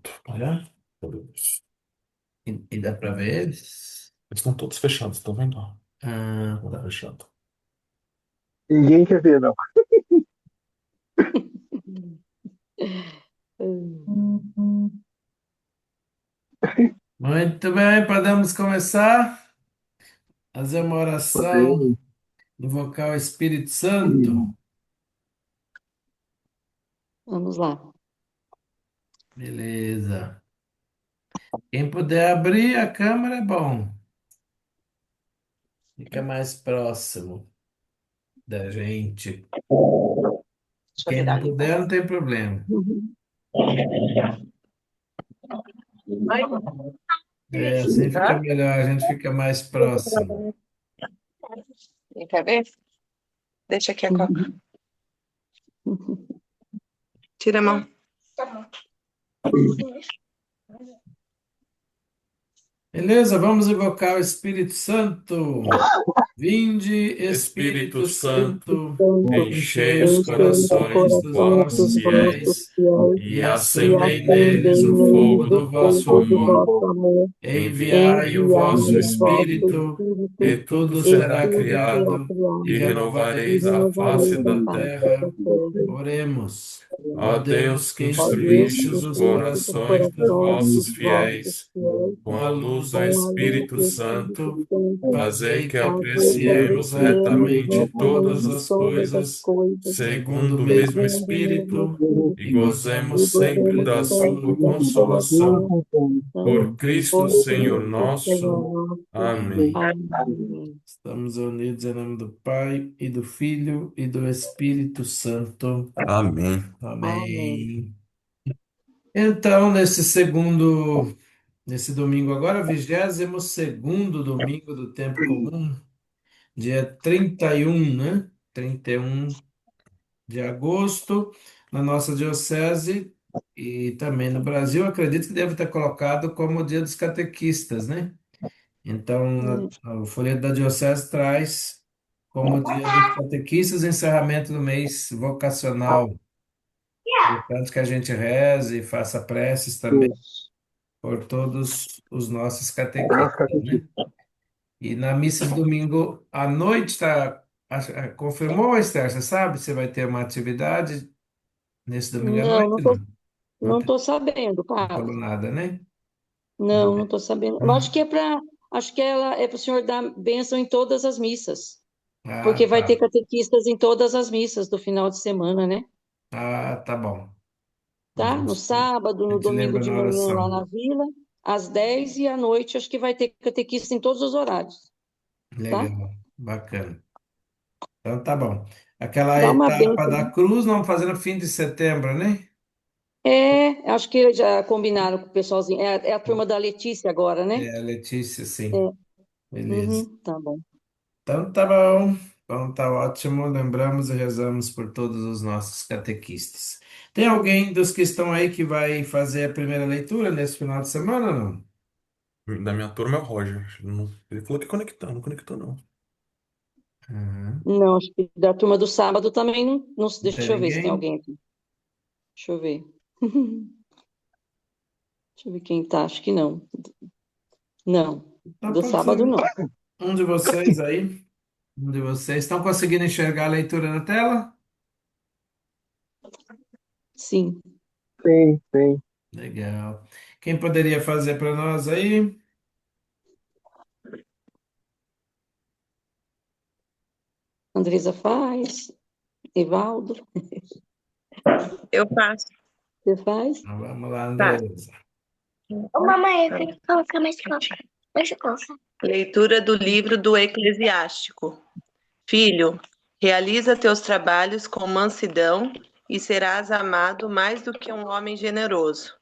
Pronto. Olha. Eles E dá para ver eles? estão todos fechados, tá vendo? Ah, Tá tá. fechado. Ninguém quer ver, não. Muito bem, podemos começar a fazer uma oração, Podemos. invocar o Espírito Santo. Vamos lá. Beleza. Quem puder abrir a câmera é bom. Fica mais próximo da gente. Deixa eu Quem virar não ali. puder, não tem problema. Uhum. É, assim fica Tá? melhor, a gente fica mais próximo. Quer ver? Deixa aqui a coca. Tira a mão. Beleza, vamos invocar o Espírito Santo. Vinde, Espírito Espírito Santo, Santo, enchei enchei os os Enchendo os corações corações dos dos vossos corações vossos dos fiéis vossos fiéis fiéis e e e acendei acendei acendei neles o neles o fogo neles o do fogo do vosso fogo vosso do amor. amor. vosso amor. Enviai o Enviai-o vosso Enviai o vosso Espírito, Espírito e e tudo tudo e será será tudo será criado criado, e e criado e renovareis renovareis a a face renovareis face a da da face terra. da terra. terra. Oremos. Ó Ó Deus, Deus, que que Ó Deus, que instruístes instruístes os os instruísse os corações corações dos dos corações vossos dos vossos vossos fiéis fiéis fiéis com com a a luz luz do do com a luz Espírito do Espírito Espírito Santo, Santo, fazei fazei que que fazer que apreciemos apreciemos retamente todas retamente as todas as todas as coisas coisas coisas, segundo o segundo o mesmo mesmo segundo o Espírito mesmo Espírito Espírito, e e gozemos e gozemos sempre gozemos sempre da da sempre sua sua da sua consolação. consolação. consolação, Por Cristo por Senhor Cristo nosso. Senhor nosso. Amém. Amém. Estamos unidos em nome do Pai e do Filho e do Espírito Santo. Amém. Amém. Amém. Então, nesse domingo agora, 22º domingo do tempo comum, dia 31, né? 31 de agosto, na nossa diocese e também no Brasil, acredito que deve ter colocado como Dia dos Catequistas, né? Então, o folheto da diocese traz como Dia dos Catequistas, encerramento do mês vocacional. Portanto, que a gente reze e faça preces também Isso. por todos os nossos Nossa, catequistas, né? catequista. E na missa de domingo à noite, tá, confirmou, Esther? Você sabe se vai ter uma atividade nesse domingo à Não, noite? Não, não, não tô sabendo, não falou padre. nada, né? Não tô sabendo. Eu acho Hum. que acho que ela é para o senhor dar bênção em todas as missas, porque Ah, vai ter tá. catequistas em todas as missas do final de semana, né? Ah, tá bom. A Tá? No sábado, a no gente domingo lembra de na manhã lá oração. na vila, às 10 e à noite, acho que vai ter catequista em todos os horários, tá? Legal, bacana. Então tá bom. Aquela Dá uma etapa bênção. da cruz vamos fazer no fim de setembro, né? É, acho que já combinaram com o pessoalzinho. É a turma da Letícia agora, né? É, a Letícia, sim. É. Beleza. Uhum, tá bom. Então tá bom. Então tá ótimo. Lembramos e rezamos por todos os nossos catequistas. Tem alguém dos que estão aí que vai fazer a primeira leitura nesse final de semana, ou não? Da minha turma é o Roger. Ele falou que conectou, não conectou, não. Uhum. Não, acho que da turma do sábado também não. Não tem Deixa eu ver se tem ninguém? alguém aqui. Deixa eu ver. Deixa eu ver quem tá. Acho que não. Não. Então Do pode ser sábado, não. um de vocês aí. Um de vocês. Estão conseguindo enxergar a leitura na tela? Sim. Tem, tem. Legal. Quem poderia fazer para nós aí? Andresa faz. Evaldo, Eu faço, você faz? Então, vamos lá, faço. Andresa. Ô, mamãe, eu tenho que colocar mais coca. Deixa eu colocar. Leitura do livro do Eclesiástico. Filho, realiza teus trabalhos com mansidão e serás amado mais do que um homem generoso.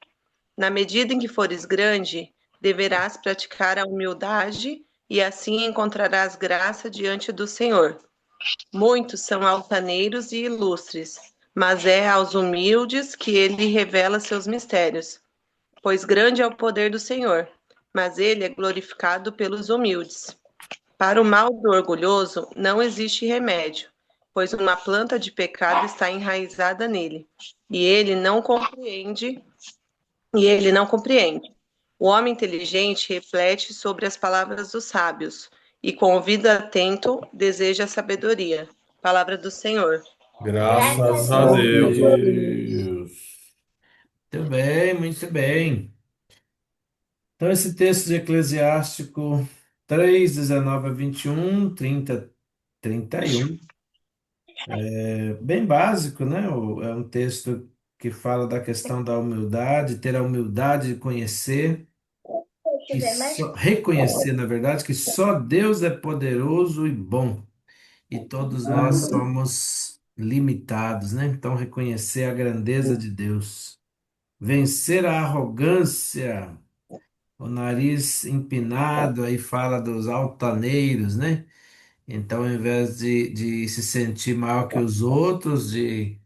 Na medida em que fores grande, deverás praticar a humildade e assim encontrarás graça diante do Senhor. Muitos são altaneiros e ilustres, mas é aos humildes que ele revela seus mistérios. Pois grande é o poder do Senhor, mas ele é glorificado pelos humildes. Para o mal do orgulhoso não existe remédio, pois uma planta de pecado está enraizada nele, e ele não compreende e ele não compreende. O homem inteligente reflete sobre as palavras dos sábios e, com ouvido atento, deseja a sabedoria. Palavra do Senhor. Graças a Glória a Deus. Deus. Muito bem, muito bem. Então, esse texto de Eclesiástico 3, 19 a 21, 30, 31, é bem básico, né? É um texto que fala da questão da humildade, ter a humildade de conhecer, reconhecer, na verdade, que só Deus é poderoso e bom, e todos nós somos limitados, né? Então, reconhecer a grandeza de Deus, vencer a arrogância, o nariz empinado, aí fala dos altaneiros, né? Então, ao invés de se sentir maior que os outros, de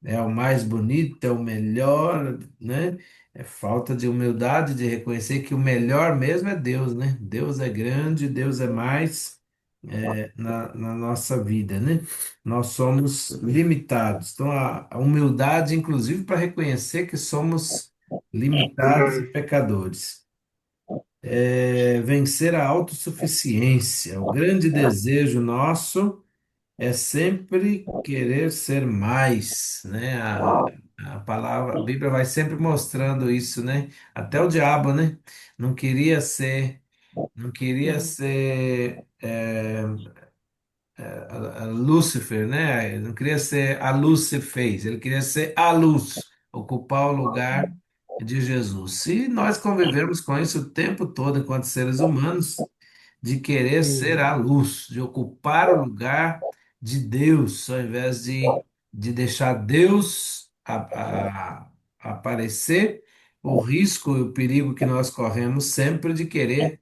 é o mais bonito, é o melhor, né? É falta de humildade de reconhecer que o melhor mesmo é Deus, né? Deus é grande, Deus é mais na nossa vida, né? Nós somos limitados. Então, a humildade, inclusive, para reconhecer que somos limitados e pecadores. Vencer a autossuficiência. O grande desejo nosso é sempre querer ser mais, né? A palavra, a Bíblia vai sempre mostrando isso, né? Até o diabo, né? Não queria ser a Lúcifer, né? Ele não queria ser a luz se fez, ele queria ser a luz, ocupar o lugar de Jesus. Se nós convivermos com isso o tempo todo enquanto seres humanos, de querer ser a luz, de ocupar o lugar de Deus, ao invés de deixar Deus aparecer, o risco e o perigo que nós corremos sempre de querer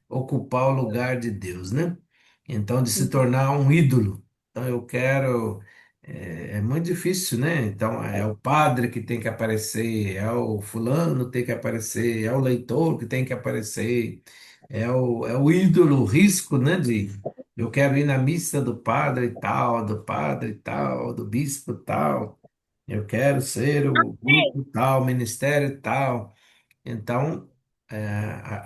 ocupar o lugar de Deus, né? Então, de se tornar um ídolo. Então, eu quero. É muito difícil, né? Então, é o padre que tem que aparecer, é o fulano que tem que aparecer, é o leitor que tem que aparecer, é o ídolo, o risco, né? De eu quero ir na missa do padre tal, do padre tal, do bispo tal, eu quero ser o grupo tal, ministério tal. Então,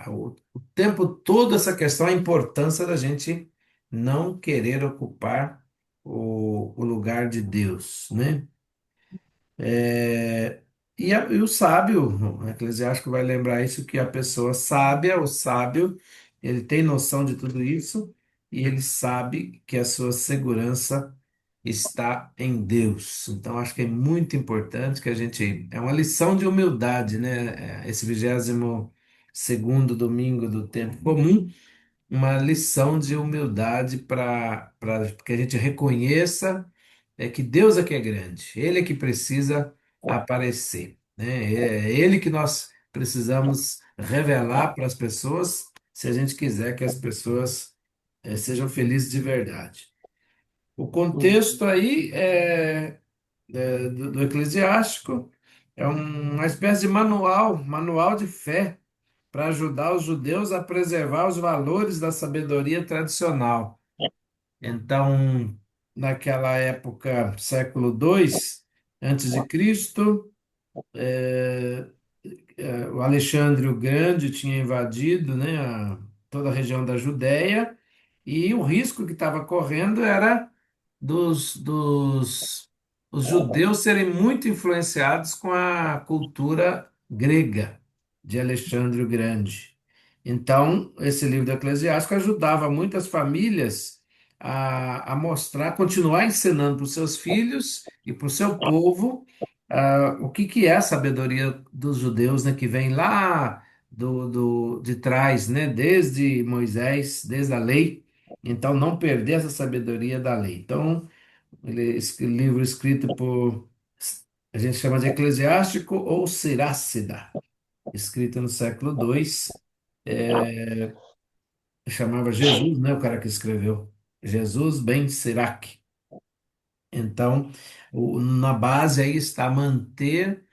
o tempo todo essa questão, a importância da gente não querer ocupar o lugar de Deus, né? É, e o sábio, o Eclesiástico vai lembrar isso, que a pessoa sábia, o sábio, ele tem noção de tudo isso e ele sabe que a sua segurança está em Deus. Então, acho que é muito importante que a gente. É uma lição de humildade, né? Esse 22º domingo do tempo comum, uma lição de humildade para que a gente reconheça que Deus é que é grande, Ele é que precisa aparecer, né? É Ele que nós precisamos revelar para as pessoas se a gente quiser que as pessoas sejam felizes de verdade. O contexto aí do Eclesiástico é uma espécie de manual de fé para ajudar os judeus a preservar os valores da sabedoria tradicional. Então, naquela época, século II antes de Cristo, o Alexandre o Grande tinha invadido, né, toda a região da Judéia, e o risco que estava correndo era dos os judeus serem muito influenciados com a cultura grega de Alexandre o Grande. Então, esse livro do Eclesiástico ajudava muitas famílias a mostrar, continuar ensinando para os seus filhos e para o seu povo o que é a sabedoria dos judeus, né, que vem lá de trás, né, desde Moisés, desde a lei. Então, não perder essa sabedoria da lei. Então, esse livro escrito por, a gente chama de Eclesiástico ou Sirácida, escrito no século II, chamava Jesus, né, o cara que escreveu, Jesus ben Sirac. Então, na base aí está manter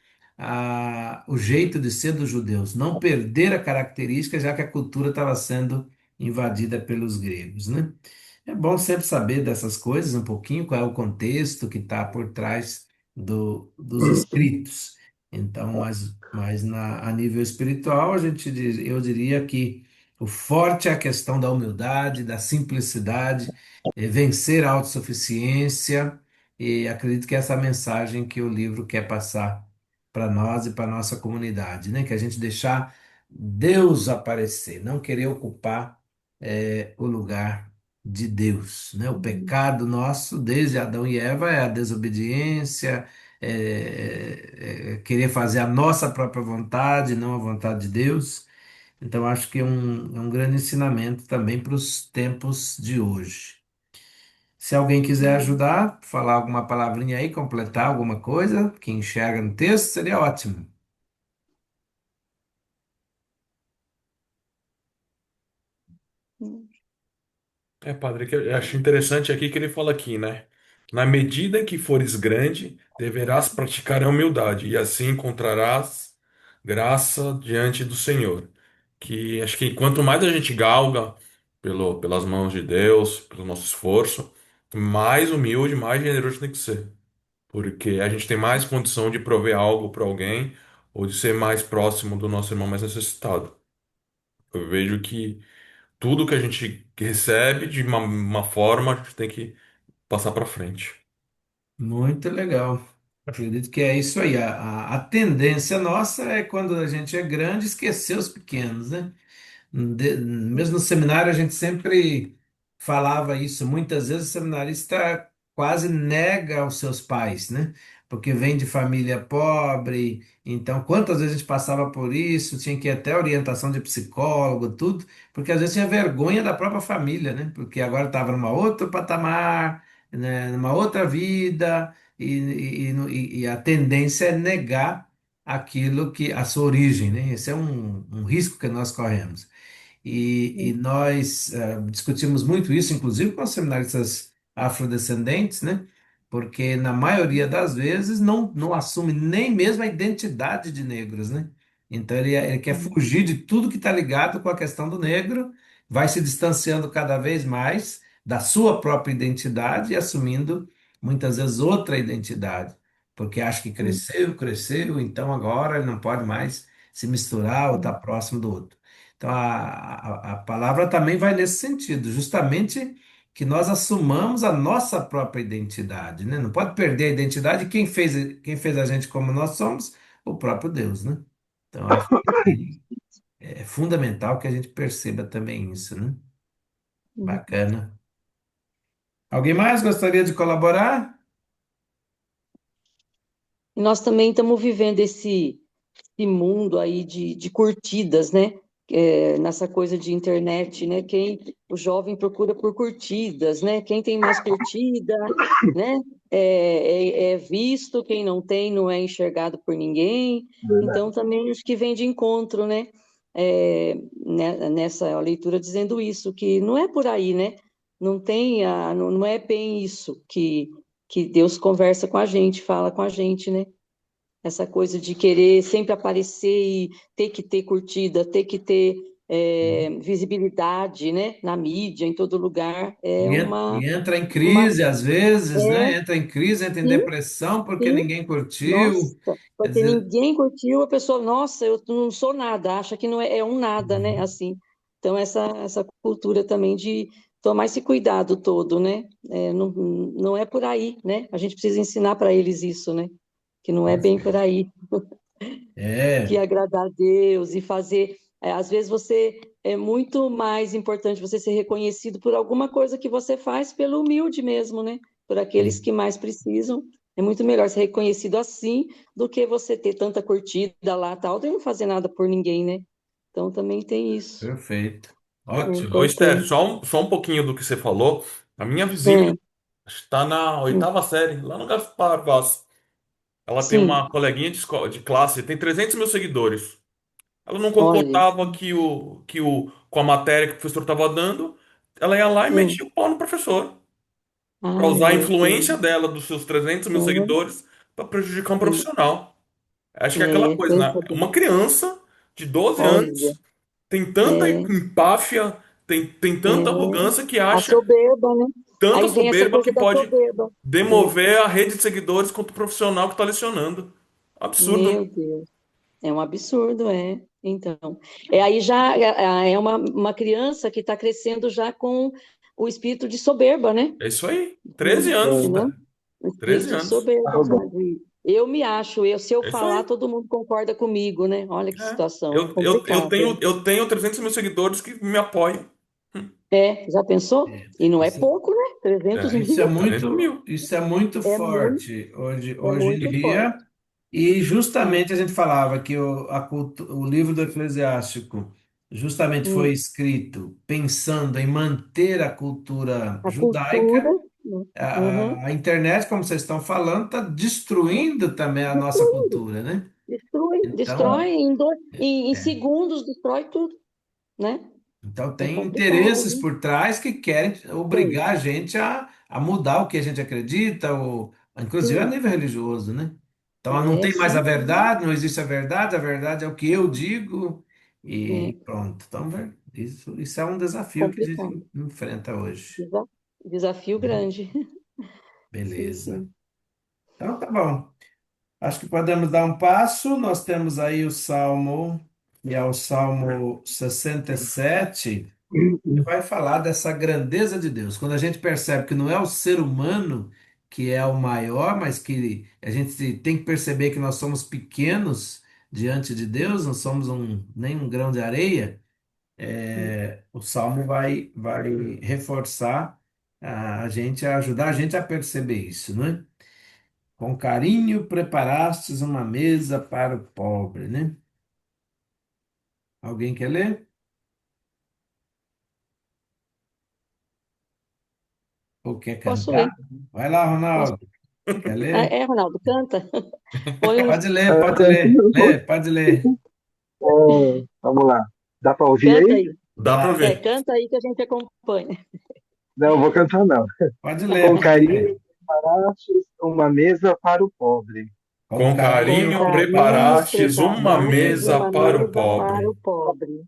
o jeito de ser dos judeus, não perder a característica, já que a cultura estava sendo invadida pelos gregos, né? É bom sempre saber dessas coisas um pouquinho, qual é o contexto que está por trás dos escritos. Então, mas a nível espiritual, eu diria que o forte é a questão da humildade, da simplicidade, vencer a autossuficiência, e acredito que essa é a mensagem que o livro quer passar para nós e para nossa comunidade, né? Que a gente deixar Deus aparecer, não querer ocupar o lugar de Deus, né? O pecado nosso, desde Adão e Eva, é a desobediência, querer fazer a nossa própria vontade, não a vontade de Deus. Então, acho que é um grande ensinamento também para os tempos de hoje. Se alguém quiser ajudar, falar alguma palavrinha aí, completar alguma coisa que enxerga no texto, seria ótimo. Padre, que eu acho interessante aqui que ele fala aqui, né? Na medida que fores grande, deverás praticar a humildade, e assim encontrarás graça diante do Senhor. Que acho que quanto mais a gente galga pelas mãos de Deus, pelo nosso esforço, mais humilde, mais generoso tem que ser. Porque a gente tem mais condição de prover algo para alguém ou de ser mais próximo do nosso irmão mais necessitado. Eu vejo que tudo que a gente recebe de uma forma, a gente tem que passar para frente. Muito legal. Acredito que é isso aí. A tendência nossa é, quando a gente é grande, esquecer os pequenos, né? Mesmo no seminário, a gente sempre falava isso. Muitas vezes o seminarista quase nega os seus pais, né? Porque vem de família pobre. Então, quantas vezes a gente passava por isso? Tinha que ir até orientação de psicólogo, tudo, porque às vezes tinha vergonha da própria família, né? Porque agora estava numa outro patamar, né? Numa outra vida, e a tendência é negar aquilo que a sua origem, né? Esse é um risco que nós corremos. E nós discutimos muito isso, inclusive com os seminaristas afrodescendentes, né? Porque na maioria das vezes não assume nem mesmo a identidade de negros, né? Então ele quer fugir de tudo que está ligado com a questão do negro, vai se distanciando cada vez mais da sua própria identidade e assumindo muitas vezes outra identidade, porque acha que cresceu, então agora ele não pode mais se misturar ou estar próximo do outro. Então, a palavra também vai nesse sentido, justamente que nós assumamos a nossa própria identidade, né? Não pode perder a identidade. Quem fez a gente como nós somos? O próprio Deus, né? Então, acho que é fundamental que a gente perceba também isso, né? Bacana. Alguém mais gostaria de colaborar? E nós também estamos vivendo esse mundo aí de curtidas, né? Nessa coisa de internet, né? O jovem procura por curtidas, né? Quem tem mais curtida, né? É visto, quem não tem não é enxergado por ninguém. Então também acho que vem de encontro, né? Nessa leitura dizendo isso, que não é por aí, né? Não é bem isso que Deus conversa com a gente, fala com a gente, né? Essa coisa de querer sempre aparecer e ter que ter curtida, ter que ter visibilidade, né? Na mídia, em todo lugar, E entra em uma crise às vezes, é, né? Entra em crise, entra em sim, depressão porque sim, ninguém nossa, curtiu. Quer porque dizer, ninguém curtiu, a pessoa, nossa, eu não sou nada, acha que não é um nada, né? Assim, então essa cultura também de tomar esse cuidado todo, né? Não é por aí, né? A gente precisa ensinar para eles isso, né? Que não é bem por aí. Que é, agradar a Deus e fazer. Às vezes você é muito mais importante você ser reconhecido por alguma coisa que você faz pelo humilde mesmo, né? Por aqueles que mais precisam. É muito melhor ser reconhecido assim do que você ter tanta curtida lá tal e não fazer nada por ninguém, né? Então também tem isso. perfeito. É Ótimo. Ô, Esther, importante. só um pouquinho do que você falou. A minha vizinha É, está na sim, oitava série, lá no Gaspar Vaz. Ela tem sim, uma coleguinha de classe, tem 300 mil seguidores. Ela não olha, concordava com a matéria que o professor estava dando. Ela ia lá e sim. metia o pau no professor, para Ai, usar a meu influência Deus. dela, dos seus 300 mil É, seguidores, para prejudicar um profissional. Acho que é aquela coisa, né? pensa bem. Uma criança de 12 Olha, anos tem tanta é, empáfia, tem é. tanta arrogância que A acha soberba, né? tanta Aí vem essa soberba que coisa da pode soberba. É, demover a rede de seguidores contra o profissional que está lecionando. Absurdo, Meu né? Deus. É um absurdo, é. Então, aí já é uma criança que está crescendo já com o espírito de soberba, né? É isso aí. 13 É, anos. Entendeu? O 13 espírito de anos. soberba já. arrogante. Eu me acho, se eu É isso falar, aí. todo mundo concorda comigo, né? Olha que É. situação, é Eu complicado. tenho 300 mil seguidores que me apoiam. Já pensou? É, E não é isso, pouco, né? 300 É, isso é mil 300 mil. isso é muito é muito, forte hoje, é hoje em muito forte. dia. E Sim. justamente a gente falava que o livro do Eclesiástico justamente foi Hum. escrito pensando em manter a cultura A cultura, judaica. né? Uhum. A internet, como vocês estão falando, está Né? destruindo também a nossa Destruindo, cultura, né? destrói Então, em é, segundos, destrói tudo, né? então É tem complicado, interesses viu? por trás que querem Sim, obrigar a gente a mudar o que a gente acredita, ou, inclusive a sim, nível religioso, né? Então não tem mais a sim, verdade, não existe a verdade é o que eu digo e é pronto. Então, isso é um desafio que a complicado. gente enfrenta hoje, Desa- Desafio né? grande. Sim, Beleza. sim. Então tá bom. Acho que podemos dar um passo. Nós temos aí o Salmo, e é o Salmo 67, que vai falar dessa grandeza de Deus. Quando a gente percebe que não é o ser humano que é o maior, mas que a gente tem que perceber que nós somos pequenos diante de Deus, não somos nem um grão de areia, o Salmo vai reforçar a gente, a ajudar a gente a perceber isso, né? Com carinho preparastes uma mesa para o pobre, né? Alguém quer ler? Ou quer Posso cantar? ler, Vai lá, posso. Ronaldo. Quer ler? Ronaldo, canta. Põe um, Pode ler, Ah, pode ler. Lê, pode ler. vamos lá. Dá para ouvir canta aí? aí. Dá pra ver. Canta aí que a gente acompanha. Não, vou cantar não. Pode ler, Com pode ler. carinho preparastes uma mesa para o pobre. Com Com Com carinho carinho, carinho, preparastes preparaste uma uma preparastes mesa mesa uma para para o o mesa pobre. para o pobre. pobre.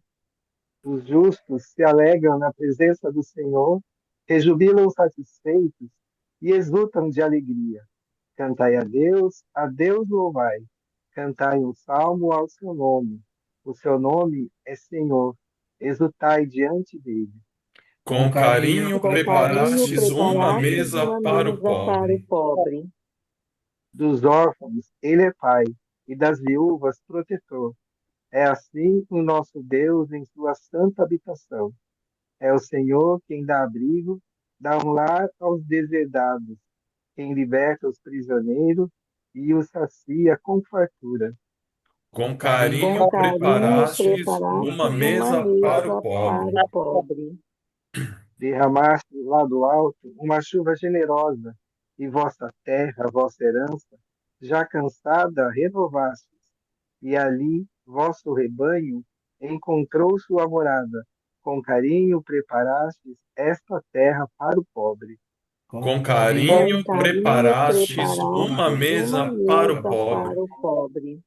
Os justos se alegram na presença do Senhor, rejubilam satisfeitos e exultam de alegria. Cantai a Deus louvai. Cantai um salmo ao seu nome. O seu nome é Senhor. Exultai diante dele. Com Com carinho, carinho Com carinho, preparastes preparastes uma uma preparastes mesa mesa uma para para o o mesa para o pobre. pobre. pobre. Dos órfãos, ele é pai, e das viúvas, protetor. É assim o nosso Deus em sua santa habitação. É o Senhor quem dá abrigo, dá um lar aos deserdados, quem liberta os prisioneiros e os sacia com fartura. Com Com carinho, Com carinho carinho, preparastes preparastes uma preparastes uma uma mesa mesa para para o mesa o para pobre. o pobre. pobre. Derramaste lá do alto uma chuva generosa, e vossa terra, vossa herança, já cansada, renovastes, e ali vosso rebanho encontrou sua morada. Com carinho preparastes esta terra para o pobre. Com Com carinho, Com carinho carinho, preparastes preparastes uma uma preparastes uma mesa mesa para para o o mesa pobre. para pobre. o pobre.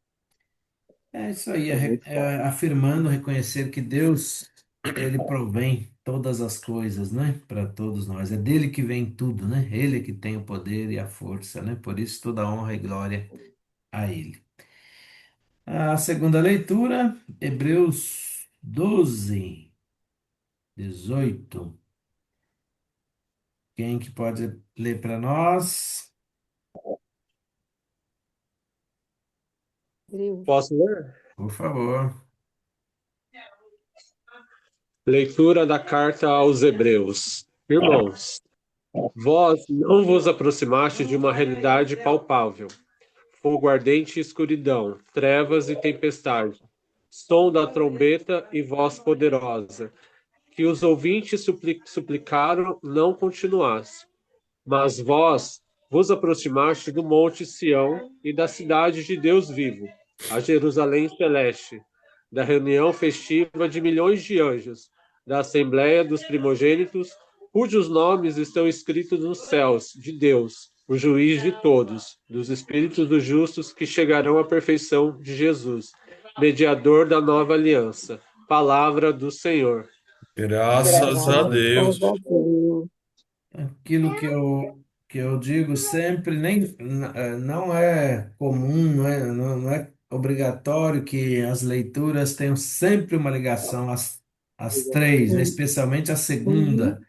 É isso aí, É muito forte. afirmando, reconhecer que Deus, ele provém todas as coisas, né, para todos nós. É dele que vem tudo, né? Ele é que tem o poder e a força, né? Por isso toda honra e glória a ele. A segunda leitura, Hebreus 12, 18. Quem que pode ler para nós? Viu? Posso ler? Por favor. Leitura da carta aos Hebreus. Irmãos, vós não vos aproximaste de uma realidade palpável, fogo ardente e escuridão, trevas e tempestade, som da trombeta e voz poderosa, que os ouvintes suplicaram não continuasse. Mas vós vos aproximaste do monte Sião e da cidade de Deus vivo, a Jerusalém celeste, da reunião festiva de milhões de anjos, da assembléia dos primogênitos, cujos nomes estão escritos nos céus, de Deus, o juiz de todos, dos espíritos dos justos que chegarão à perfeição de Jesus, mediador da nova aliança. Palavra do Senhor. Graças a Graças Deus. a Deus. Aquilo que eu digo sempre, não é comum, não é obrigatório que as leituras tenham sempre uma ligação às três, né? Sim. Especialmente a Uhum. segunda.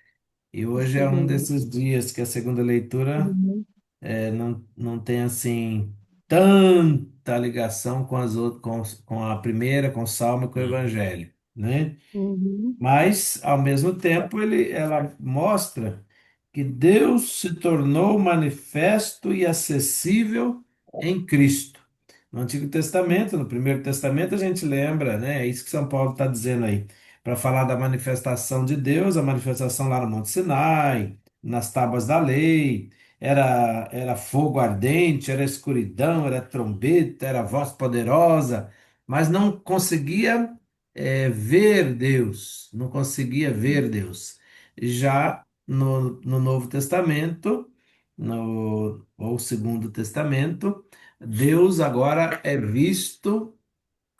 E A hoje é um segunda. desses dias que a segunda leitura Uhum. não tem assim tanta ligação com as outras, com a primeira, com o Salmo e com o Uhum. Evangelho, né? Uhum. Mas, ao mesmo tempo, ela mostra que Deus se tornou manifesto e acessível em Cristo. No Antigo Testamento, no Primeiro Testamento, a gente lembra, né? É isso que São Paulo está dizendo aí, para falar da manifestação de Deus, a manifestação lá no Monte Sinai, nas tábuas da lei, era fogo ardente, era escuridão, era trombeta, era voz poderosa, mas não conseguia ver Deus, não conseguia ver Deus. Já no Novo Testamento, no ou Segundo Testamento, Deus agora é visto,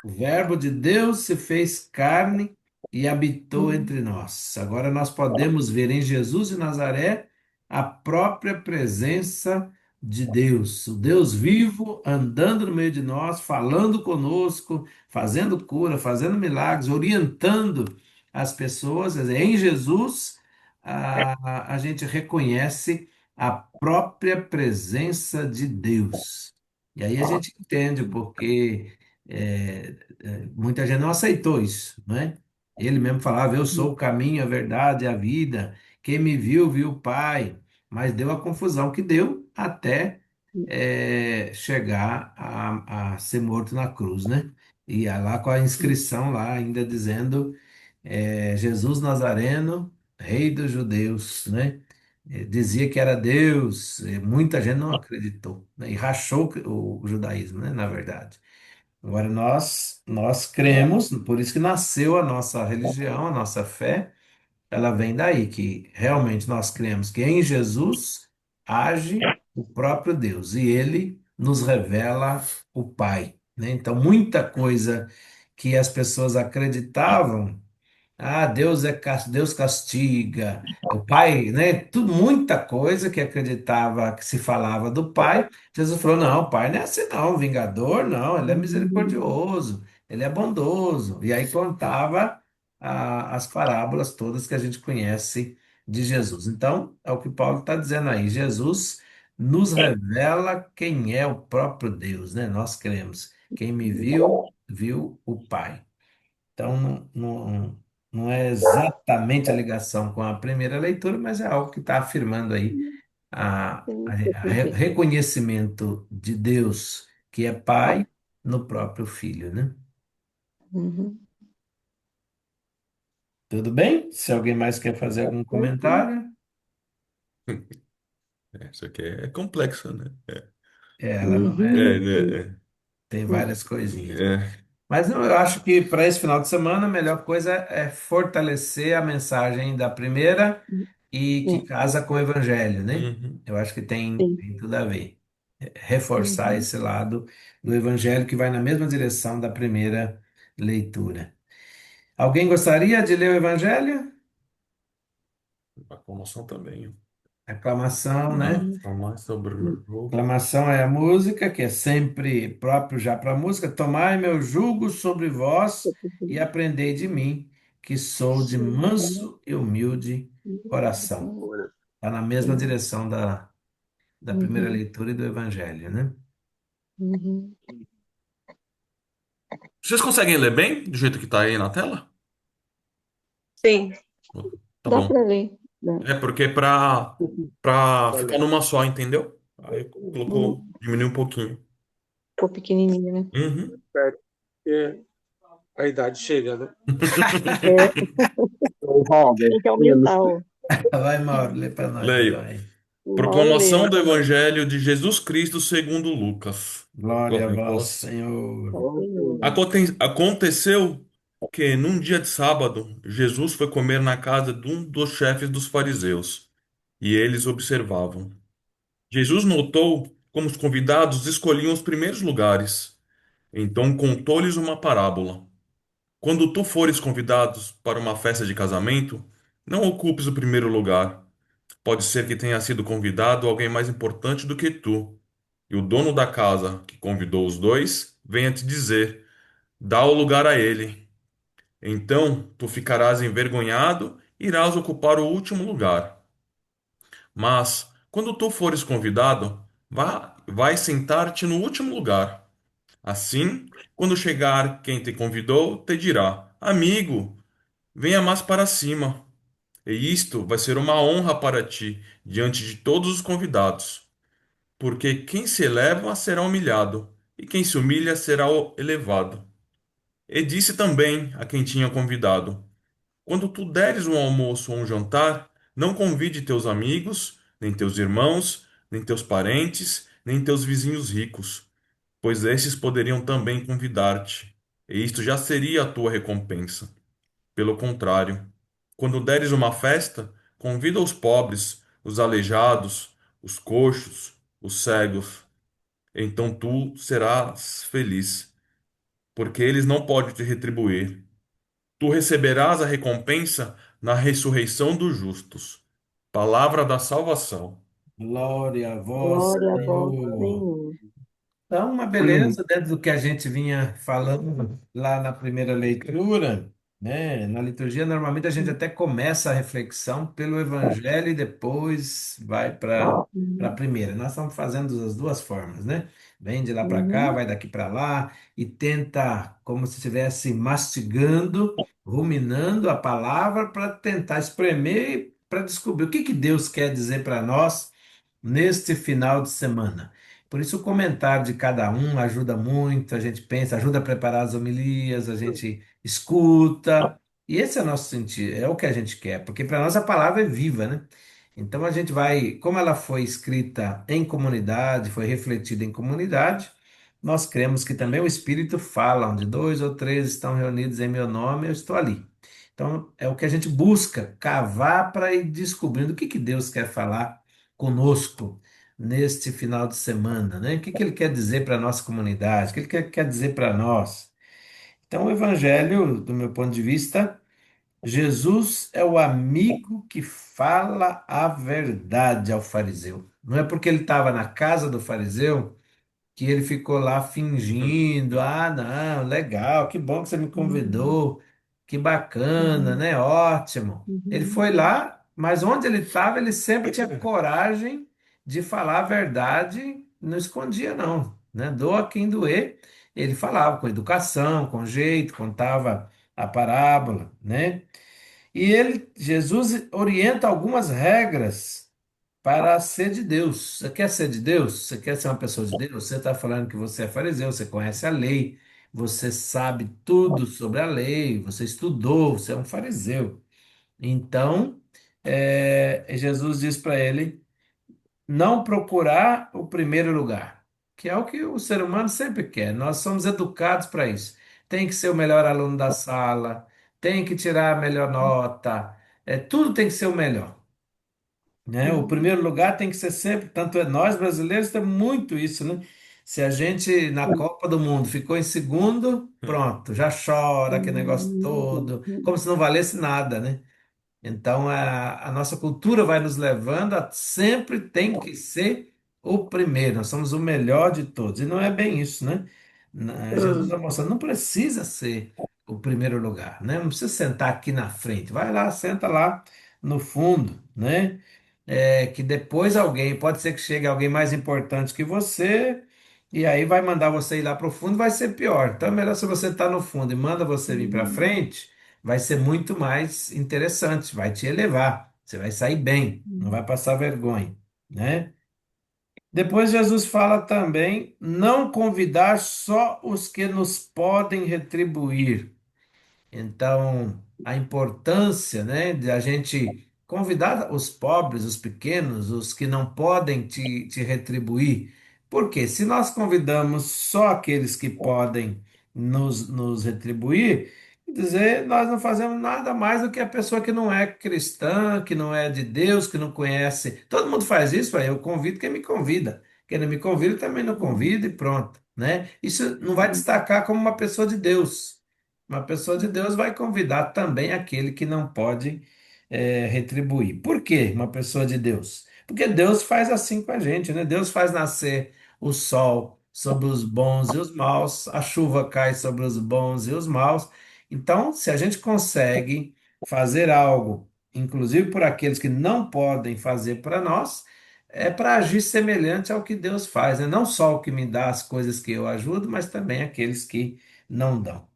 o Verbo de Deus se fez carne e habitou entre nós. Agora nós podemos ver em Jesus de Nazaré a própria presença de Deus, o Deus vivo andando no meio de nós, falando conosco, fazendo cura, fazendo milagres, orientando as pessoas. Quer dizer, em Jesus, a gente reconhece a própria presença de Deus. E aí a gente entende o porquê. Muita gente não aceitou isso, né? Ele mesmo falava: Eu sou o caminho, a verdade e a vida. Quem me viu, viu o Pai. Mas deu a confusão que deu até chegar a ser morto na cruz, né? E lá com a inscrição lá, ainda dizendo Jesus Nazareno, Rei dos Judeus, né? Dizia que era Deus, e muita gente não acreditou, né? E rachou o judaísmo, né? Na verdade. Agora nós cremos, por isso que nasceu a nossa religião, a nossa fé, ela vem daí, que realmente nós cremos que em Jesus age o próprio Deus e ele nos revela o Pai, né? Então, muita coisa que as pessoas acreditavam Deus Deus castiga, o pai, né? Tudo, muita coisa que acreditava que se falava do pai. Jesus falou: não, o pai não é assim, não, vingador, não, ele é misericordioso, ele é bondoso. E aí contava as parábolas todas que a gente conhece de Jesus. Então, é o que Paulo está dizendo aí: Jesus nos revela quem é o próprio Deus, né? Nós cremos. Quem me viu, viu o Pai. Então, não é exatamente a ligação com a primeira leitura, mas é algo que está afirmando aí reconhecimento de Deus, que é Pai, no próprio Filho, né? Uhum. Tudo bem? Se alguém mais quer fazer algum Uhum. comentário, Isso aqui é complexo, né? ela não É, é, Uhum. tem várias coisinhas. é, Mas não, eu acho que para esse final de semana a melhor coisa é fortalecer a mensagem da primeira e que É, casa com o evangelho, né? uhum. Eu acho que sim. tem tudo a ver. Reforçar Uhum. esse lado do evangelho que vai na mesma direção da primeira leitura. Alguém gostaria de ler o evangelho? A promoção também. Aclamação, né? Uhum. Falar sobre o jogo. Aclamação é a música, que é sempre próprio já para a música. Tomai meu jugo sobre vós e aprendei de mim, que sou de manso e humilde coração. Está na mesma direção da primeira Uhum. leitura e do evangelho, né? Uhum. Vocês conseguem ler bem do jeito que tá aí na tela? Sim. Tá Dá bom. para ler. Dá. É porque pra ficar numa só, entendeu? Aí colocou, Uhum. diminuiu um pouquinho. Ficou pequenininho, né? Uhum. Certo. Porque a idade chega, né? É, Ô, Valder, tem que temos. aumentar, ó. Vai, Mauro, lê para nós então Leio. aí. Uma hora lê, Proclamação ó. do Evangelho de Jesus Cristo segundo Lucas. Glória a Glória a vós, vós. Senhor. Ó, Senhor. Aconteceu que num dia de sábado, Jesus foi comer na casa de um dos chefes dos fariseus, e eles observavam. Jesus notou como os convidados escolhiam os primeiros lugares. Então contou-lhes uma parábola. Quando tu fores convidados para uma festa de casamento, não ocupes o primeiro lugar, Pode ser que tenha sido convidado alguém mais importante do que tu, e o dono da casa, que convidou os dois, venha te dizer: dá o lugar a ele. Então tu ficarás envergonhado e irás ocupar o último lugar. Mas, quando tu fores convidado, vai sentar-te no último lugar. Assim, quando chegar quem te convidou, te dirá: amigo, venha mais para cima. E isto vai ser uma honra para ti diante de todos os convidados. Porque quem se eleva será humilhado, e quem se humilha será elevado. E disse também a quem tinha convidado: quando tu deres um almoço ou um jantar, não convide teus amigos, nem teus irmãos, nem teus parentes, nem teus vizinhos ricos, pois esses poderiam também convidar-te, e isto já seria a tua recompensa. Pelo contrário, quando deres uma festa, convida os pobres, os aleijados, os coxos, os cegos. Então tu serás feliz, porque eles não podem te retribuir. Tu receberás a recompensa na ressurreição dos justos. Palavra da salvação. Glória a vós, Glória a vós, Senhor. Senhor. Então, uma beleza dentro do que a gente vinha falando lá na primeira leitura, né? Na liturgia, normalmente a gente até começa a reflexão pelo Evangelho e depois vai para a Uhum. primeira. Nós estamos fazendo das duas formas, né? Vem de lá para cá, Uhum. vai daqui para lá e tenta, como se estivesse mastigando, ruminando a palavra para tentar espremer, para descobrir o que que Deus quer dizer para nós neste final de semana. Por isso, o comentário de cada um ajuda muito, a gente pensa, ajuda a preparar as homilias, a gente escuta, e esse é o nosso sentido, é o que a gente quer, porque para nós a palavra é viva, né? Então a gente vai, como ela foi escrita em comunidade, foi refletida em comunidade, nós cremos que também o Espírito fala, onde dois ou três estão reunidos em meu nome, eu estou ali. Então é o que a gente busca, cavar para ir descobrindo o que que Deus quer falar conosco neste final de semana, né? O que que ele quer dizer para a nossa comunidade? O que ele quer dizer para nós? Então, o Evangelho, do meu ponto de vista, Jesus é o amigo que fala a verdade ao fariseu. Não é porque ele estava na casa do fariseu que ele ficou lá fingindo, ah, não, legal, que bom que você me Uhum. convidou, que bacana, Uhum. né? Ótimo. Ele Uhum. foi lá, mas onde ele estava, ele sempre tinha coragem de falar a verdade, não escondia, não, né? Doa quem doer, ele falava com educação, com jeito, contava a parábola, né? E Jesus orienta algumas regras para ser de Deus. Você quer ser de Deus? Você quer ser uma pessoa de Deus? Você está falando que você é fariseu, você conhece a lei, você sabe tudo sobre a lei, você estudou, você é um fariseu. Então, Jesus diz para ele não procurar o primeiro lugar, que é o que o ser humano sempre quer. Nós somos educados para isso. Tem que ser o melhor aluno da sala, tem que tirar a melhor nota, tudo tem que ser o melhor, né? O Uhum. primeiro lugar tem que ser sempre, tanto é nós brasileiros temos muito isso, né? Se a gente na Copa do Mundo ficou em segundo, pronto, já chora, aquele negócio todo, como se não valesse nada, né? Então, a nossa cultura vai nos levando a sempre tem que ser o primeiro, nós somos o melhor de todos. E não é bem isso, né? Jesus vai mostrando, não precisa ser o primeiro lugar, né? Não precisa sentar aqui na frente, vai lá, senta lá no fundo, né? Que depois alguém, pode ser que chegue alguém mais importante que você, e aí vai mandar você ir lá para o fundo, vai ser pior. Então é melhor se você está no fundo e manda você vir para Uhum. frente, vai ser muito mais interessante, vai te elevar, você vai sair bem, não vai passar vergonha, né? Depois Jesus fala também, não convidar só os que nos podem retribuir. Então, a importância, né, de a gente convidar os pobres, os pequenos, os que não podem te retribuir. Porque se nós convidamos só aqueles que podem nos retribuir, quer dizer, nós não fazemos nada mais do que a pessoa que não é cristã, que não é de Deus, que não conhece. Todo mundo faz isso, aí eu convido quem me convida. Quem não me convida também não convida e pronto, né? Isso não vai destacar como uma pessoa de Deus. Uma pessoa de Deus vai convidar também aquele que não pode, retribuir. Por quê? Uma pessoa de Deus? Porque Deus faz assim com a gente, né? Deus faz nascer o sol sobre os bons e os maus, a chuva cai sobre os bons e os maus. Então, se a gente consegue fazer algo, inclusive por aqueles que não podem fazer para nós, é para agir semelhante ao que Deus faz, né? Não só o que me dá as coisas que eu ajudo, mas também aqueles que não dão.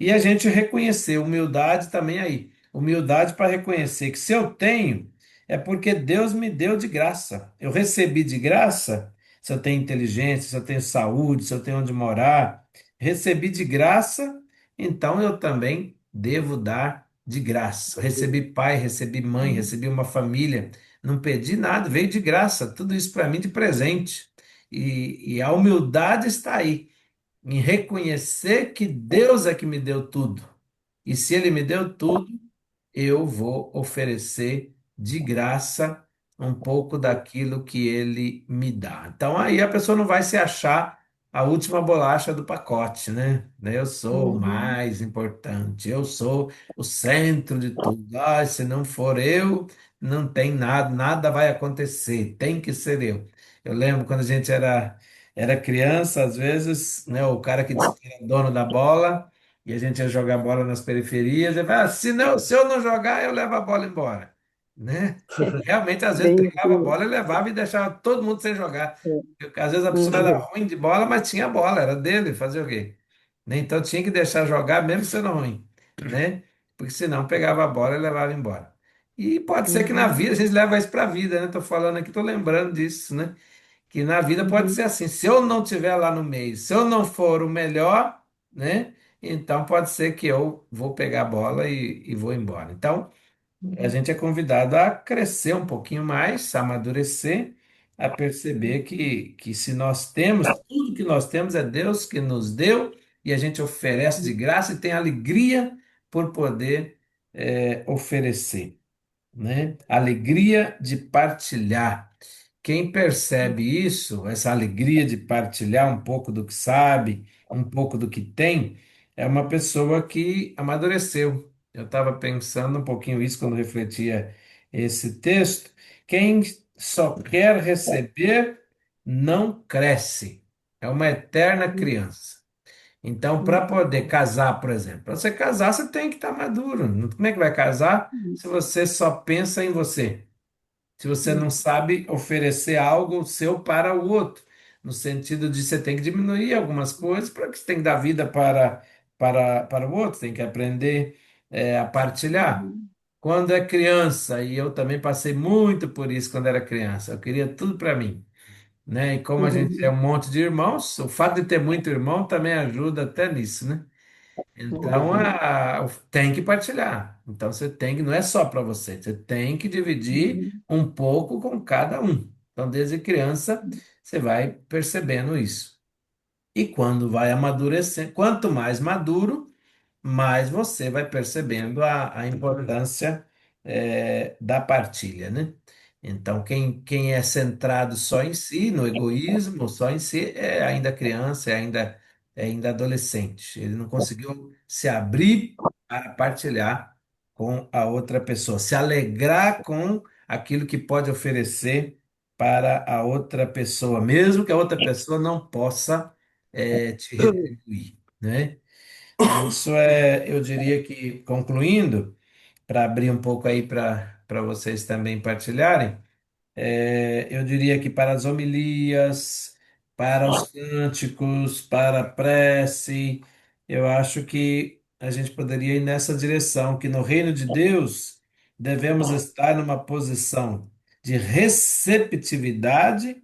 E a gente reconhecer humildade também aí. Humildade para reconhecer que se eu tenho, é porque Deus me deu de graça. Eu recebi de graça, se eu tenho inteligência, se eu tenho saúde, se eu tenho onde morar, recebi de graça, então eu também devo dar de graça. Recebi pai, recebi mãe, recebi uma família, não pedi nada, veio de graça, tudo isso para mim de presente. E a humildade está aí em reconhecer que Deus é que me deu tudo. E se Ele me deu tudo, eu vou oferecer de graça um pouco daquilo que Ele me dá. Então aí a pessoa não vai se achar a última bolacha do pacote, né? Eu sou o mais importante, eu sou o centro de tudo. Ah, se não for eu, não tem nada, nada vai acontecer, tem que ser eu. Eu lembro quando a gente era criança, às vezes, né, o cara que disse que era dono da bola, e a gente ia jogar bola nas periferias, e falava, se eu não jogar, eu levo a bola embora, né? E realmente, às vezes, Bem pegava a assim, bola e levava e deixava todo mundo sem jogar. é. Porque, às vezes a pessoa era Uhum, ruim de bola, mas tinha bola, era dele, fazer o quê? Né? Então tinha que deixar jogar mesmo sendo ruim, né? Porque senão pegava a bola e levava embora. E pode ser que na uhum, vida a gente leva isso para a vida, né? Estou falando aqui, estou lembrando disso, né? Que na vida pode uhum, ser assim, se eu não tiver lá no meio, se eu não for o melhor, né? Então pode ser que eu vou pegar a bola e vou embora. Então, a gente é convidado a crescer um pouquinho mais, a amadurecer, a perceber que se nós temos, tudo que nós temos é Deus que nos deu e a gente oferece de graça e tem alegria por poder oferecer, né? Alegria de partilhar. Quem percebe isso, essa alegria de partilhar um pouco do que sabe, um pouco do que tem, é uma pessoa que amadureceu. Eu estava pensando um pouquinho isso quando refletia esse texto. Quem só quer receber não cresce, é uma eterna criança. Então, para poder casar, por exemplo, para você casar, você tem que estar maduro. Como é que vai casar se você só pensa em você? Se você não sabe oferecer algo seu para o outro, no sentido de você tem que diminuir algumas coisas para que você tem que dar vida para o outro, tem que aprender a partilhar. uhum, Quando é criança, e eu também passei muito por isso quando era criança, eu queria tudo para mim, né? E como a gente é uhum, um monte de irmãos, o fato de ter muito irmão também ajuda até nisso, né? Então, uhum, tem que partilhar. Então, você tem que, não é só para você, você tem que dividir uhum, um pouco com cada um. Então, desde criança, você vai percebendo isso. E quando vai amadurecer, quanto mais maduro, mais você vai percebendo a importância da partilha, né? Então, quem é centrado só em si, no egoísmo, só em si, é ainda criança, é ainda adolescente. Ele não conseguiu se abrir para partilhar com a outra pessoa, se alegrar com aquilo que pode oferecer para a outra pessoa, mesmo que a outra pessoa não possa te retribuir, né? Isso eu diria que, concluindo, para abrir um pouco aí para vocês também partilharem, eu diria que para as homilias, para os cânticos, para a prece, eu acho que a gente poderia ir nessa direção, que no reino de Deus devemos estar numa posição de receptividade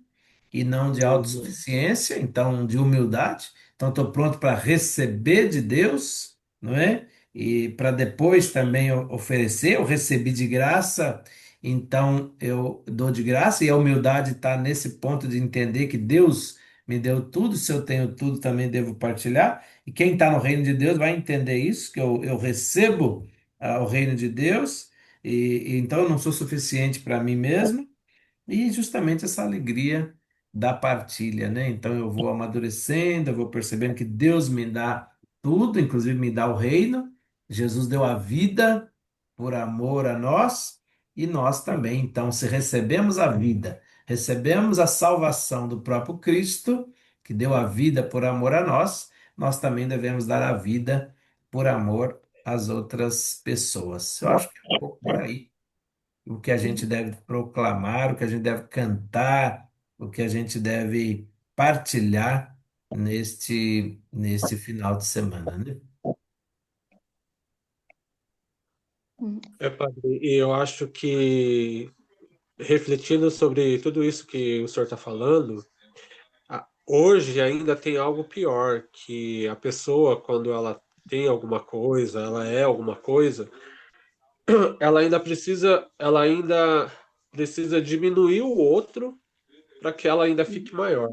e não de uhum, autossuficiência, então de humildade. Então estou pronto para receber de Deus, não é? E para depois também oferecer. Eu recebi de graça, então eu dou de graça. E a humildade está nesse ponto de entender que Deus me deu tudo. Se eu tenho tudo, também devo partilhar. E quem está no reino de Deus vai entender isso, que eu recebo o reino de Deus. E então eu não sou suficiente para mim mesmo. E justamente essa alegria da partilha, né? Então eu vou amadurecendo, eu vou percebendo que Deus me dá tudo, inclusive me dá o reino. Jesus deu a vida, por amor a nós e nós também. Então, se recebemos a vida, recebemos a salvação do próprio Cristo, que deu a vida por amor a nós, nós também devemos dar a vida por amor às outras pessoas. Eu acho que é um pouco por aí o que a gente deve proclamar, o que a gente deve cantar, o que a gente deve partilhar neste final de semana, né? Padre, e eu acho que, refletindo sobre tudo isso que o senhor está falando, hoje ainda tem algo pior, que a pessoa, quando ela tem alguma coisa, ela é alguma coisa, ela ainda precisa diminuir o outro para que ela ainda fique maior.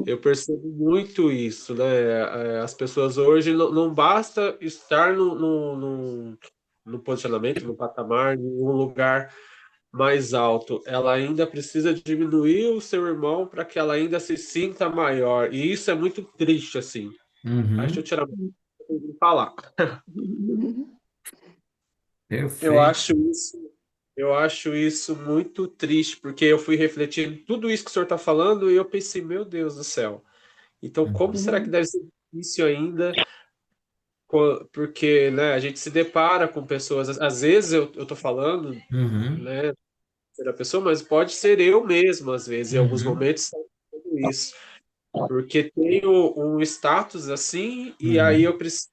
Eu percebo muito isso, né? As pessoas hoje não basta estar no posicionamento, no patamar, em um lugar mais alto. Ela ainda precisa diminuir o seu irmão para que ela ainda se sinta maior. E isso é muito triste, assim. Deixa eu Uhum, tirar de falar. Eu perfeito. acho isso, eu acho isso muito triste, porque eu fui refletindo tudo isso que o senhor está falando e eu pensei, meu Deus do céu. Então, como será que deve ser difícil ainda? Porque, né, a gente se depara com pessoas, às vezes eu tô falando, Uhum, né, da pessoa, mas pode ser eu mesmo, às vezes, em alguns uhum, momentos, tudo isso. Porque tenho um status assim, e aí uhum, eu preciso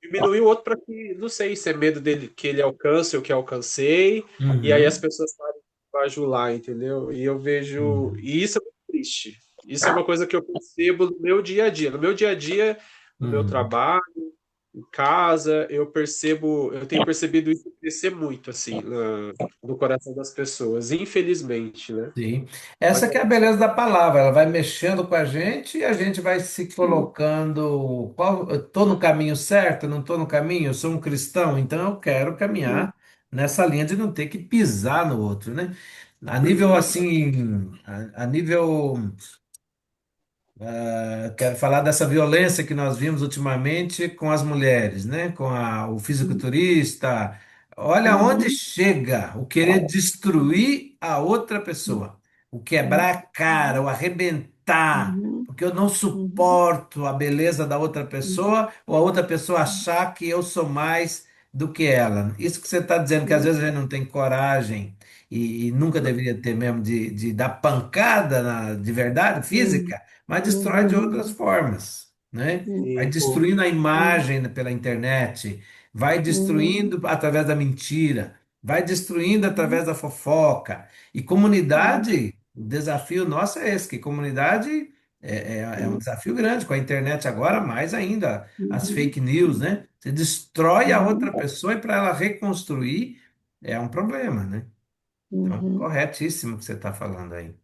diminuir o outro para que, não sei se é medo dele que ele alcance o que eu alcancei, e aí as uhum, pessoas parem de bajular, entendeu? E eu vejo. uhum, E isso é muito triste. Isso é uma coisa que eu percebo no meu dia a dia. No meu dia a dia, no meu uhum. trabalho, em casa, eu tenho percebido isso crescer muito, assim, no coração das pessoas, infelizmente, né? Sim. Mas Essa que é a beleza da palavra, ela vai mexendo com a gente e a gente vai se colocando, qual, eu estou no caminho certo, não estou no caminho, eu sou um cristão, então eu quero caminhar nessa linha de não ter que pisar no outro, né? A nível assim, a nível quero falar dessa violência que nós vimos ultimamente com as mulheres, né? Com o fisiculturista. Olha onde chega o querer destruir a outra pessoa, o quebrar a cara, o arrebentar, porque eu não suporto a beleza da outra pessoa ou a outra pessoa achar que eu sou mais do que ela. Isso que você está dizendo, que às vezes a gente não tem coragem e nunca deveria ter mesmo de dar pancada de verdade, física, mas destrói de outras formas, né? Vai e, destruindo a imagem pela internet, vai destruindo através da mentira, vai destruindo através da fofoca. E comunidade, o desafio nosso é esse, que comunidade é um desafio grande, com a internet agora, mais ainda, as fake news, né? Você destrói a outra pessoa e para ela reconstruir é um problema, né? Então, corretíssimo o que você está falando aí.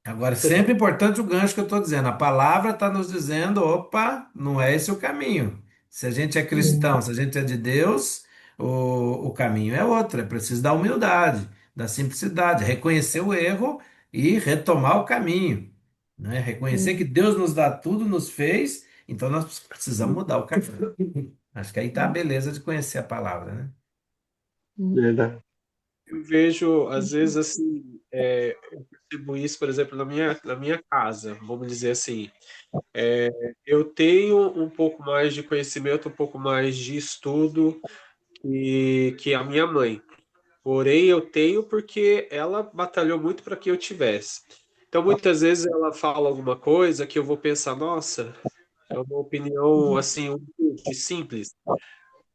Agora, sempre importante o gancho que eu estou dizendo. A palavra está nos dizendo, opa, não é esse o caminho. Se a gente é cristão, se a gente é de Deus, o caminho é outro. É preciso da humildade, da simplicidade, reconhecer o erro e retomar o caminho, né? Reconhecer que Deus nos dá tudo, nos fez, então nós precisamos mudar o caminho. Acho que aí está a beleza de conhecer a palavra, né? Verdade. eu vejo, às vezes, assim, eu percebo isso, por exemplo, na minha casa, vamos dizer assim. Eu tenho um pouco mais de conhecimento, um pouco mais de estudo que a minha mãe. Porém, eu tenho porque ela batalhou muito para que eu tivesse. Então, muitas vezes ela fala alguma coisa que eu vou pensar, nossa, é uma opinião assim, humilde, simples.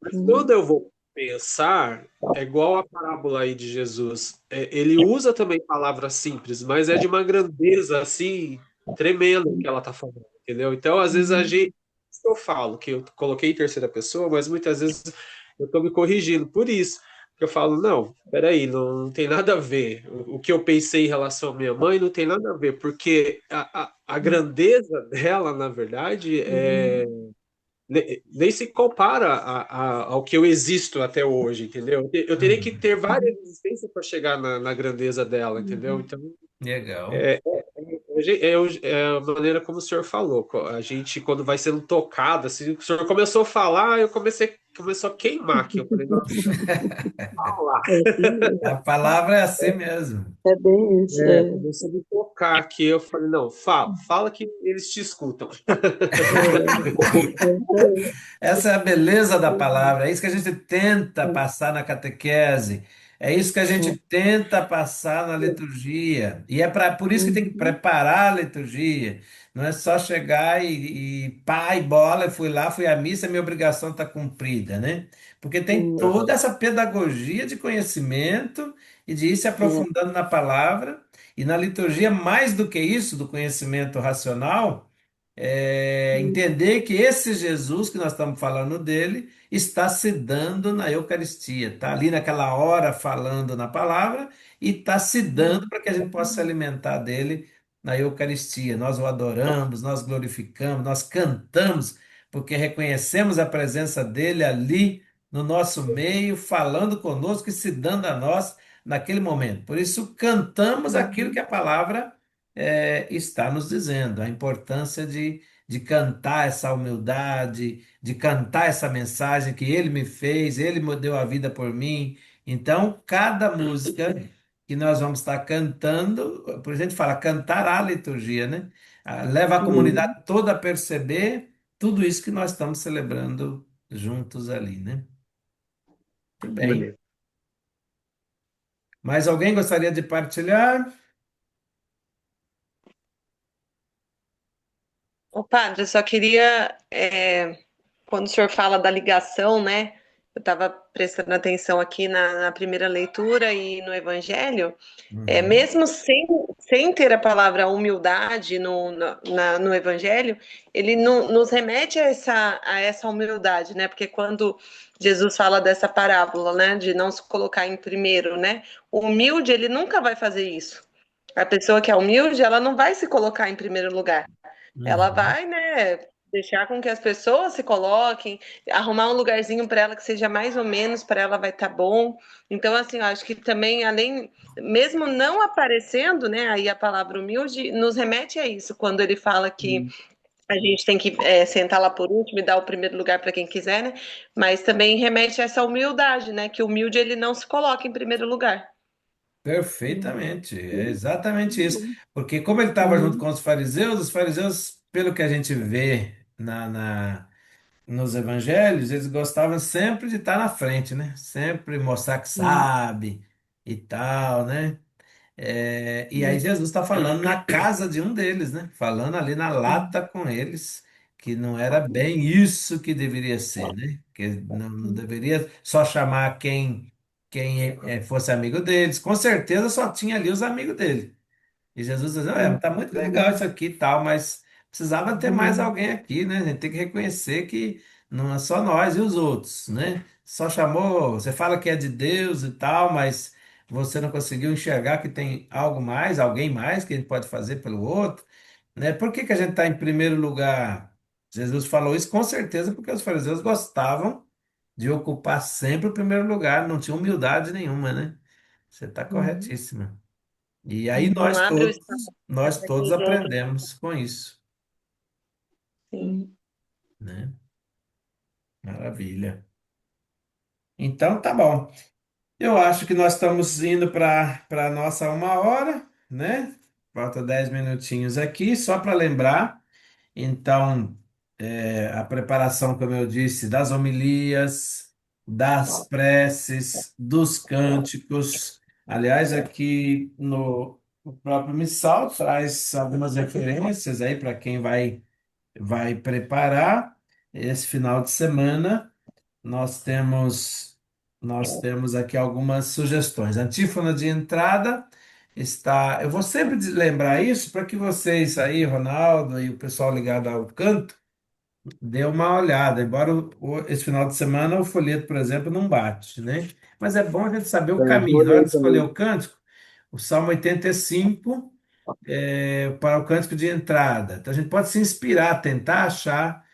Mas quando eu vou pensar, é igual a parábola aí de Jesus. Ele usa também palavras simples, mas é de uma grandeza assim tremenda que ela está falando, entendeu? Então, às vezes a gente, isso que eu falo, que eu coloquei em terceira pessoa, mas muitas vezes eu estou me corrigindo por isso. Que eu falo, não, peraí, não tem nada a ver. O que eu pensei em relação à minha mãe não tem nada a ver, porque a grandeza dela, na verdade, nem se compara ao que eu existo até hoje, entendeu? Eu teria que Uhum. ter várias existências para chegar na grandeza dela, entendeu? Então, Legal. É a maneira como o senhor falou. A gente, quando vai sendo tocado, assim, o senhor começou a falar, começou a queimar aqui. Eu falei, nossa, fala. É assim mesmo. A palavra é assim mesmo. É bem isso. Começou a me tocar aqui. Eu falei, não, fala que eles te escutam. É isso aí. Essa é a beleza da palavra, é isso que a gente tenta passar na catequese, é isso que a gente tenta passar na liturgia, e por isso que tem que Uhum. preparar a liturgia, não é só chegar e pá, e bola, eu fui lá, fui à missa, minha obrigação está cumprida, né? Porque tem toda Aham. essa pedagogia de conhecimento e de ir se É, aprofundando na palavra, e na liturgia, mais do que isso, do conhecimento racional entender que esse Jesus que nós estamos falando dele está se dando na Eucaristia, está ali naquela hora falando na palavra e está se dando para que a gente possa se alimentar dele na Eucaristia. Nós o adoramos, nós glorificamos, nós cantamos, porque reconhecemos a presença dele ali no nosso meio, falando conosco e se dando a nós naquele momento. Por isso, cantamos aquilo que a palavra está nos dizendo, a importância de cantar essa humildade, de cantar essa mensagem que ele me fez, ele me deu a vida por mim. Então, cada música que nós vamos estar cantando, por exemplo, a gente fala cantar a liturgia, né? Leva a uhum. comunidade toda a perceber tudo isso que nós estamos celebrando juntos ali, né? Muito bem. Beleza. Mais alguém gostaria de partilhar? Ô, padre, eu só queria, quando o senhor fala da ligação, né? Eu estava prestando atenção aqui na primeira leitura e no Evangelho, Uhum. mesmo sem ter a palavra humildade no Evangelho, ele nos remete a essa humildade, né? Porque quando Jesus fala dessa parábola, né, de não se colocar em primeiro, né? O humilde, ele nunca vai fazer isso. A pessoa que é humilde, ela não vai se colocar em primeiro lugar. Ela Uhum. vai, né, deixar com que as pessoas se coloquem, arrumar um lugarzinho para ela que seja mais ou menos para ela vai estar bom. Então, assim, eu acho que também, além, mesmo não aparecendo, né, aí a palavra humilde nos remete a isso, quando ele fala que a gente tem que sentar lá por último e dar o primeiro lugar para quem quiser, né? Mas também remete a essa humildade, né? Que o humilde ele não se coloca em primeiro lugar. Perfeitamente, é exatamente isso. Porque como ele estava junto com os fariseus, pelo que a gente vê nos evangelhos, eles gostavam sempre de estar na frente, né? Sempre mostrar que sabe e tal, né? E aí Jesus está falando na casa de um deles, né? Falando ali na lata com eles, que não era bem isso que deveria ser, né? Que não deveria só chamar quem fosse amigo deles. Com certeza só tinha ali os amigos dele. E Jesus dizendo, tá muito legal isso aqui e tal, mas precisava ter mais alguém aqui, né? A gente tem que reconhecer que não é só nós e os outros, né? Só chamou, você fala que é de Deus e tal, mas você não conseguiu enxergar que tem algo mais, alguém mais que a gente pode fazer pelo outro, né? Por que que a gente está em primeiro lugar? Jesus falou isso com certeza porque os fariseus gostavam de ocupar sempre o primeiro lugar, não tinha humildade nenhuma, né? Você está corretíssima. E aí Não abre o espaço nós para todos ninguém. aprendemos com isso, Sim. né? Maravilha. Então tá bom. Eu acho que nós estamos indo para a nossa 1 hora, né? Falta 10 minutinhos aqui, só para lembrar. Então, a preparação, como eu disse, das homilias, das preces, dos cânticos. Aliás, aqui no próprio Missal traz algumas referências aí para quem vai preparar esse final de semana. Nós temos aqui algumas sugestões. Antífona de entrada está. Eu vou sempre lembrar isso para que vocês aí, Ronaldo e o pessoal ligado ao canto, dê uma olhada. Embora esse final de semana o folheto, por exemplo, não bate, né? Mas é bom a gente saber o Vou caminho. Na hora ler de escolher também. o cântico, o Salmo 85 para o cântico de entrada. Então a gente pode se inspirar, tentar achar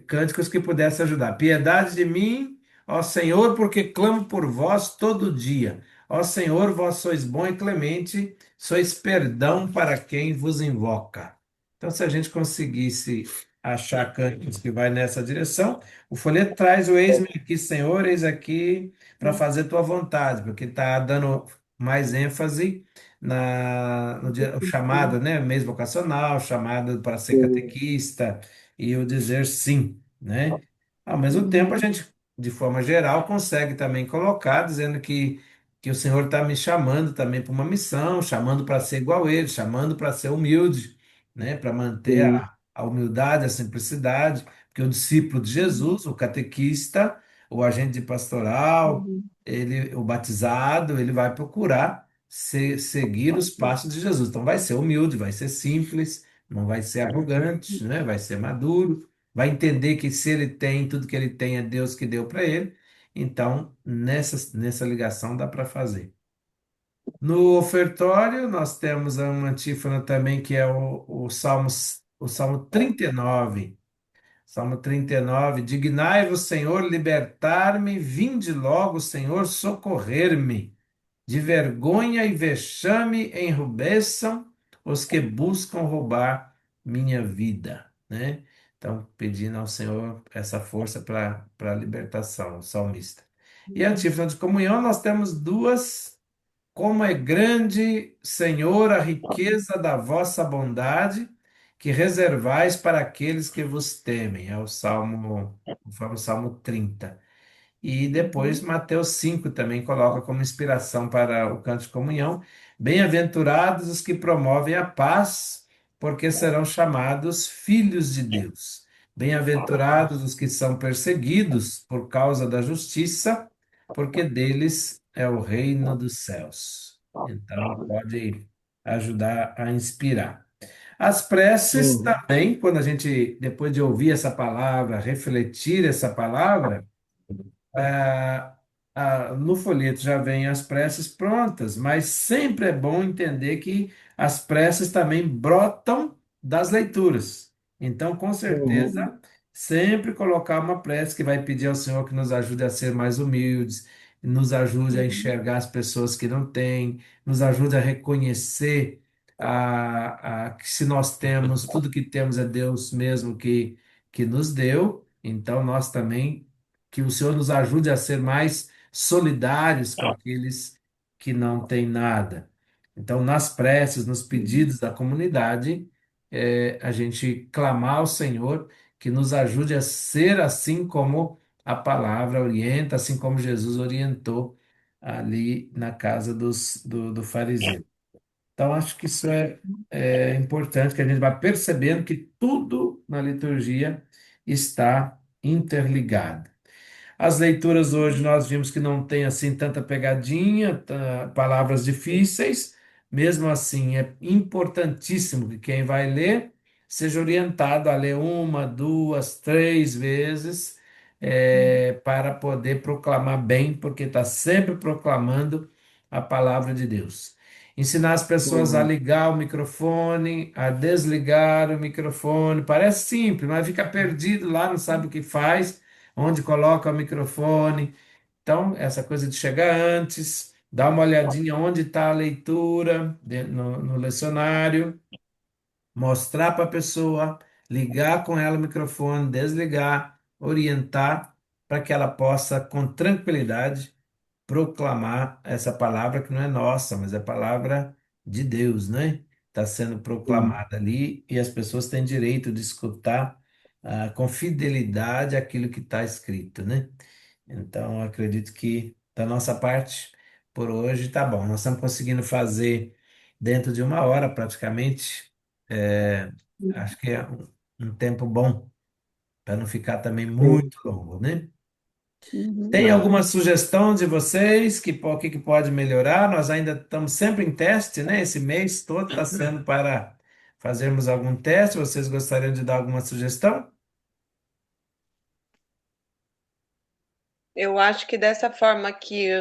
cânticos que pudessem ajudar. Piedade de mim, ó Senhor, porque clamo por vós todo dia. Ó Senhor, vós sois bom e clemente, sois perdão para quem vos invoca. Então, se a gente conseguisse achar cânticos que vai nessa direção, o folheto traz o eis-me aqui, Senhor, eis aqui para fazer tua vontade, porque está dando mais ênfase o chamado, né, mesmo vocacional, chamado para ser catequista e o dizer sim, né? Ao mesmo tempo, a gente, de forma geral, consegue também colocar dizendo que o Senhor está me chamando também para uma missão, chamando para ser igual a Ele, chamando para ser humilde, né, para manter sim, a humildade, a simplicidade, porque o discípulo de Jesus, o catequista, o agente de pastoral, ele, o batizado, ele vai procurar seguir os passos de Jesus. Então vai ser humilde, vai ser simples, não vai ser arrogante, né? Vai ser maduro, vai entender que se ele tem, tudo que ele tem é Deus que deu para ele. Então, nessa ligação dá para fazer. No ofertório, nós temos uma antífona também que é o Salmo 39. Salmo 39, dignai-vos, Senhor, libertar-me, vinde logo, Senhor, socorrer-me. De vergonha e vexame enrubesçam os que buscam roubar minha vida, né? Então, pedindo ao Senhor essa força para a libertação, o salmista. E a antífona de comunhão, nós temos duas. Como é grande, Senhor, a riqueza da vossa bondade, que reservais para aqueles que vos temem. É o Salmo 30. E depois Mateus 5 também coloca como inspiração para o canto de comunhão. Bem-aventurados os que promovem a paz, porque serão chamados filhos de Deus. Bem-aventurados os que são perseguidos por causa da justiça, porque deles é o reino dos céus. Então, pode ajudar a inspirar. As preces uhum, também, quando a gente, depois de ouvir essa palavra, refletir essa palavra, ah, no folheto já vem as preces prontas, mas sempre é bom entender que as preces também brotam das leituras. Então, com uhum, certeza, sempre colocar uma prece que vai pedir ao Senhor que nos ajude a ser mais humildes, nos ajude a enxergar as pessoas que não têm, nos ajude a reconhecer que se nós temos, tudo que temos é Deus mesmo que nos deu. Então, nós também que o Senhor nos ajude a ser mais solidários com aqueles que não têm nada. Então, nas preces, nos pedidos da comunidade, a gente clamar ao Senhor que nos ajude a ser assim como a palavra orienta, assim como Jesus orientou ali na casa do fariseu. Então, acho que isso é importante, que a gente vá percebendo que tudo na liturgia está interligado. As leituras hoje nós vimos que não tem assim tanta pegadinha, palavras difíceis. Mesmo assim, é importantíssimo que quem vai ler seja orientado a ler uma, duas, três vezes, para poder proclamar bem, porque está sempre proclamando a palavra de Deus. Ensinar as pessoas a uhum. ligar o microfone, a desligar o microfone. Parece simples, mas fica perdido lá, não sabe o que faz onde coloca o microfone. Então, essa coisa de chegar antes, dar uma olhadinha onde está a leitura no lecionário, mostrar para a pessoa, ligar com ela o microfone, desligar, orientar, para que ela possa, com tranquilidade, proclamar essa palavra que não é nossa, mas é a palavra de Deus, né? Está sendo Sim. proclamada ali e as pessoas têm direito de escutar com fidelidade aquilo que está escrito, né? Então, eu acredito que da nossa parte, por hoje, tá bom. Nós estamos conseguindo fazer dentro de uma hora, praticamente. Acho que é um tempo bom, para não ficar também Sim. muito longo, né? Uhum. Tem alguma sugestão de vocês o que pode melhorar? Nós ainda estamos sempre em teste, né? Esse mês todo está sendo para fazermos algum teste. Vocês gostariam de dar alguma sugestão? Eu acho que dessa forma que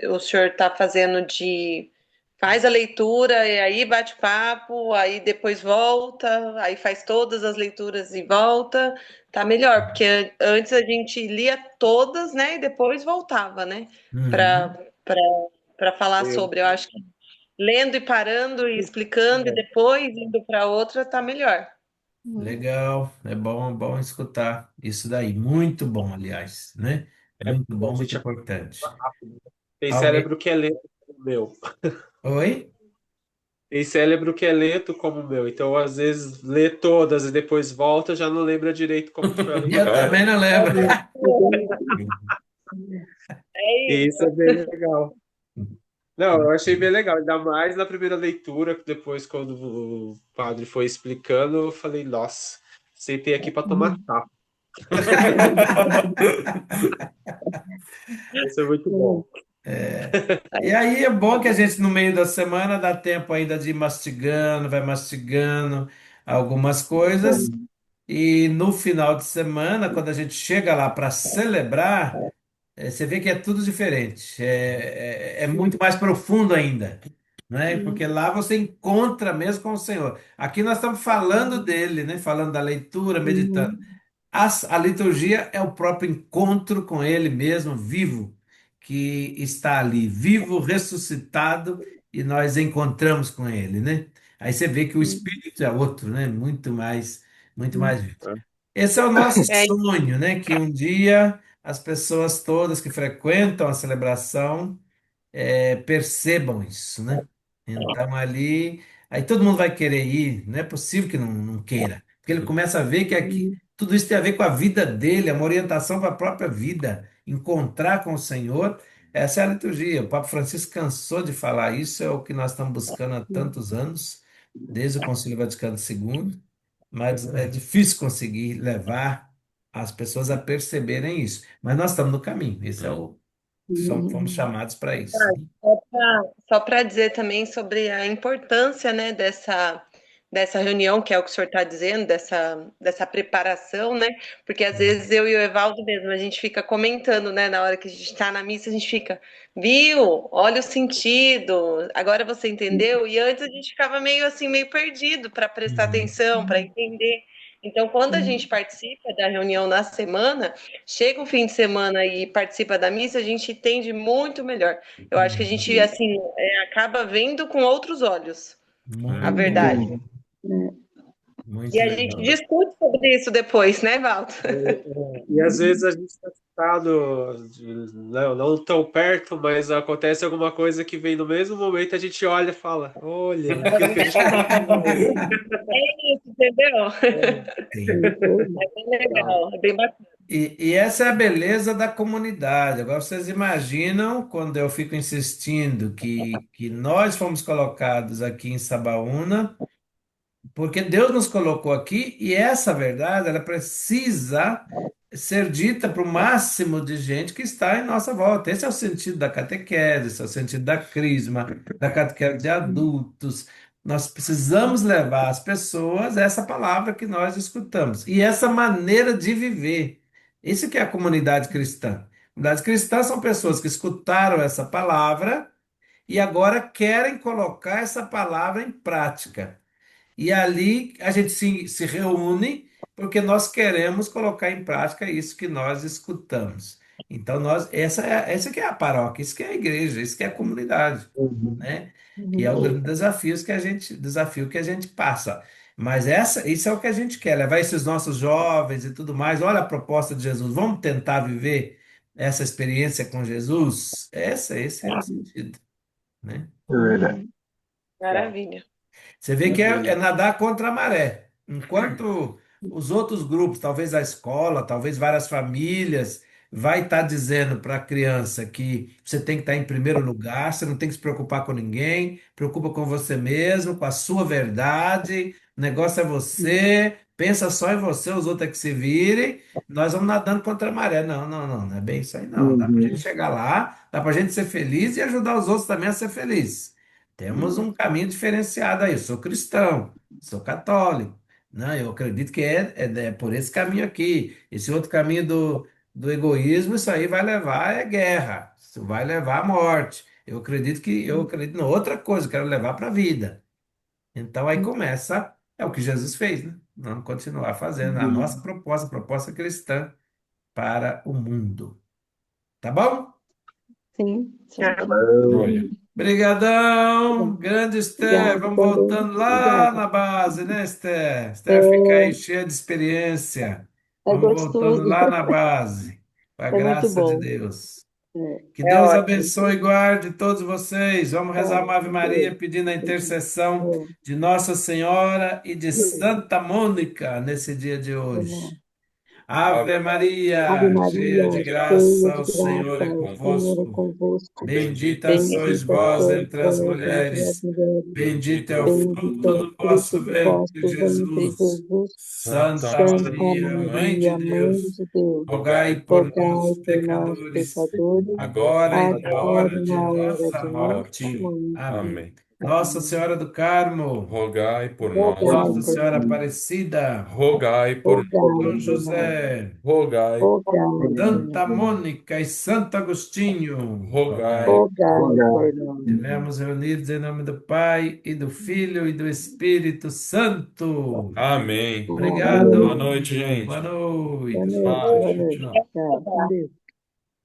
o senhor está fazendo de faz a leitura e aí bate papo, aí depois volta, aí faz todas as leituras e volta, tá melhor, porque antes a gente lia todas, né, e depois voltava, né, para Uhum. para falar Eu, sobre. Eu acho que lendo e parando e explicando e depois indo para outra tá melhor. Legal, é bom escutar isso daí. Muito bom, aliás, né? Muito a bom, muito gente importante. tem Alguém? cérebro que é lento como o meu. Oi? Tem cérebro que é lento como o meu. Então, às vezes, lê todas e depois volta, já não lembra direito como que foi a Eu leitura. também não lembro. É E isso é isso. bem legal. Não, eu achei bem legal, ainda mais na primeira leitura, que depois, quando o padre foi explicando, eu falei, nossa, sentei aqui para tomar tapa. Isso é muito bom. E aí é bom que a gente, no meio da semana, dá tempo ainda de ir mastigando, vai mastigando algumas coisas. E no final de semana, quando a gente chega lá para celebrar, você vê que é tudo diferente. É muito mais profundo ainda, né? Porque lá você encontra mesmo com o Senhor. Aqui nós estamos falando dele, né? Falando da leitura, meditando. A liturgia é o próprio encontro com Ele mesmo, vivo, que está ali, vivo, ressuscitado, e nós encontramos com Ele, né? Aí você vê que o Espírito é outro, né? Muito mais vivo. Esse é o nosso É sonho, né? Que um dia as pessoas todas que frequentam a celebração percebam isso, né? Então ali, aí todo mundo vai querer ir, não é possível que não queira, porque ele começa a ver que aqui, tudo isso tem a ver com a vida dele, é uma orientação para a própria vida, encontrar com o Senhor, essa é a liturgia. O Papa Francisco cansou de falar isso, é o que nós estamos buscando há tantos anos, desde o Concílio Vaticano II, mas é difícil conseguir levar as pessoas a perceberem isso. Mas nós estamos no caminho, esse é fomos chamados para isso. só para dizer também sobre a importância, né, dessa reunião, que é o que o senhor está dizendo, dessa preparação, né? Porque às vezes eu e o Evaldo mesmo, a gente fica comentando, né? Na hora que a gente está na missa, a gente fica, viu? Olha o sentido, agora você entendeu? E antes a gente ficava meio assim, meio perdido para prestar Uhum. atenção, para entender. Então, quando a gente participa da reunião na semana, chega o fim de semana e participa da missa, a gente entende muito melhor. Eu acho que a gente, assim, acaba vendo com outros olhos a Muito verdade. legal, E muito a gente legal. discute sobre isso depois, né, Valdo? E às vezes a gente está sentado, não tão perto, mas acontece alguma coisa que vem no mesmo momento, a gente olha e fala, olha, aquilo que a gente estava falando. É isso, entendeu? Sim. É bem legal, é bem bacana. E essa é a beleza da comunidade. Agora, vocês imaginam quando eu fico insistindo que nós fomos colocados aqui em Sabaúna, porque Deus nos colocou aqui e essa verdade, ela precisa ser dita para o máximo de gente que está em nossa volta. Esse é o sentido da catequese, esse é o sentido da crisma, da catequese de adultos. Nós precisamos levar às pessoas essa palavra que nós escutamos e essa maneira de viver. Isso que é a comunidade cristã. Comunidades cristãs são pessoas que escutaram essa palavra e agora querem colocar essa palavra em prática. E ali a gente se reúne porque nós queremos colocar em prática isso que nós escutamos. Então, essa que é a paróquia, isso que é a igreja, isso que é a comunidade, né? E é o grande desafio que a gente passa. Mas isso é o que a gente quer, levar esses nossos jovens e tudo mais. Olha a proposta de Jesus, vamos tentar viver essa experiência com Jesus? Esse é o sentido, né? É verdade. Maravilha. Você vê que é nadar contra a maré. Enquanto os outros grupos, talvez a escola, talvez várias famílias, vai estar dizendo para a criança que você tem que estar em primeiro lugar, você não tem que se preocupar com ninguém, preocupa com você mesmo, com a sua verdade, o negócio é você, pensa só em você, os outros é que se virem, nós vamos nadando contra a maré. Não é bem isso aí não. Dá para a gente Uhum. chegar lá, dá para a gente ser feliz e ajudar os outros também a ser felizes. Temos um caminho diferenciado aí. Eu sou cristão, sou católico. Não, eu acredito que é por esse caminho aqui. Esse outro caminho do egoísmo, isso aí vai levar à guerra. Isso vai levar à morte. Eu acredito em outra coisa, eu quero levar para a vida. Então aí começa, é o que Jesus fez, né? Vamos continuar fazendo a nossa proposta, a proposta cristã para o mundo. Tá bom? Sim, sim. Joia. Brigadão, grande Esther. Obrigada Vamos também. voltando lá Obrigada. na base, né, Esther? Esther fica É, aí cheia de experiência. é Vamos voltando gostoso, lá na base, com a é muito graça de bom. Deus. É, Que É Deus ótimo. abençoe e guarde todos vocês. Vamos rezar uma Ave Maria é, pedindo a intercessão é, de Nossa Senhora e de Santa Mônica nesse dia de hoje. é. Ave Ave Ave Maria, cheia Maria, de cheia graça, de o Senhor graça, é o Senhor é convosco. convosco. bendita Bendita sois sois Bendita vós vós sois entre as vós entre as mulheres. mulheres. Bendito bendito é é o o Bendito fruto é fruto o do fruto vosso do ventre, vosso ventre, Jesus. Jesus. Santa Santa Santa Maria, Maria, Mãe de Maria, Mãe Deus, de Deus, rogai rogai por por rogai nós, nós, por nós, pecadores, pecadores, agora e na agora hora e de na hora nossa de nossa morte. morte. Amém. amém. Nossa Senhora do Carmo, Rogai por nós, Rogai Nossa por Senhora nós, Aparecida, rogai por nós, rogai São por nós, José, rogai, rogai por Santa nós, Mônica e Santo Agostinho, rogai. rogai. rogai por nós. Estivemos reunidos em nome do Pai e do Filho e do Espírito Santo. Amém. Boa Obrigado. noite, Amém. Boa gente. noite. Boa noite, Paz. boa Tchau, noite. tchau. Tchau, com Deus.